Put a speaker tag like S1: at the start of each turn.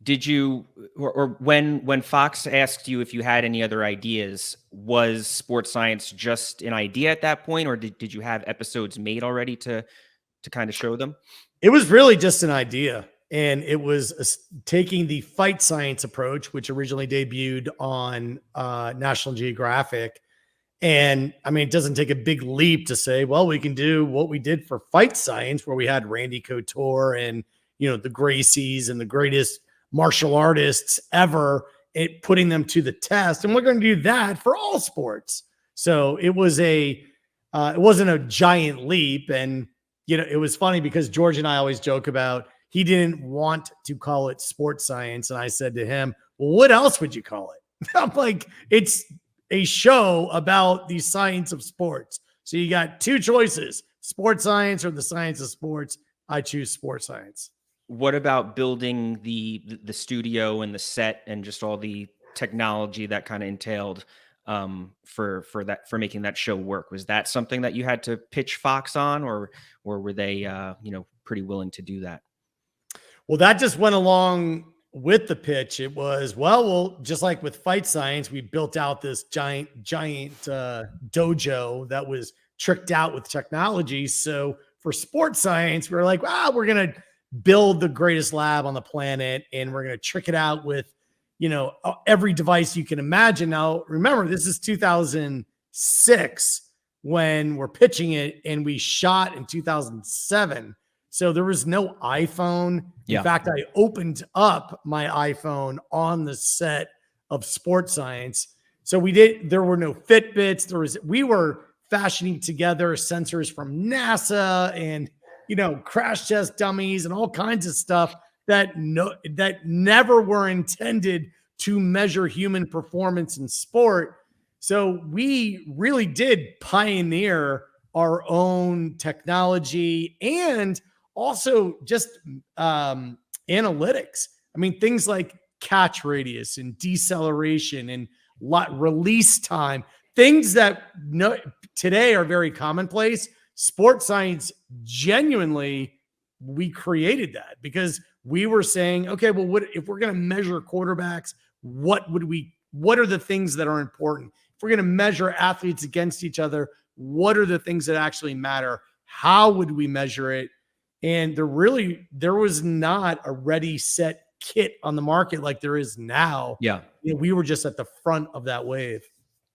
S1: did you, or when Fox asked you if you had any other ideas, was Sports Science just an idea at that point, or did you have episodes made already to kind of show them?
S2: It was really just an idea. And it was taking the fight science approach, which originally debuted on National Geographic. And I mean, it doesn't take a big leap to say, well, we can do what we did for fight science, where we had Randy Couture and, the Gracies and the greatest martial artists ever, putting them to the test. And we're going to do that for all sports. So it wasn't a giant leap. And, it was funny because George and I always joke about, he didn't want to call it sports science. And I said to him, well, what else would you call it? I'm like, it's a show about the science of sports. So you got two choices, sports science or the science of sports. I choose sports science.
S1: What about building the studio and the set and just all the technology that kind of entailed for making that show work? Was that something that you had to pitch Fox on, or were they pretty willing to do that?
S2: Well, that just went along with the pitch. It was, well, just like with fight science, we built out this giant dojo that was tricked out with technology. So for sports science, we were like, we're going to build the greatest lab on the planet, and we're going to trick it out with, every device you can imagine. Now, remember, this is 2006 when we're pitching it, and we shot in 2007. So there was no iPhone. In fact, I opened up my iPhone on the set of Sports Science. So there were no Fitbits. We were fashioning together sensors from NASA and, crash test dummies and all kinds of stuff that never were intended to measure human performance in sport. So we really did pioneer our own technology and also just analytics. I mean, things like catch radius and deceleration and release time, things that today are very commonplace. Sports science, genuinely, we created that because we were saying, okay, well, what if we're going to measure quarterbacks? What are the things that are important? If we're going to measure athletes against each other, what are the things that actually matter? How would we measure it? And there was not a ready, set kit on the market like there is now.
S1: Yeah.
S2: We were just at the front of that wave.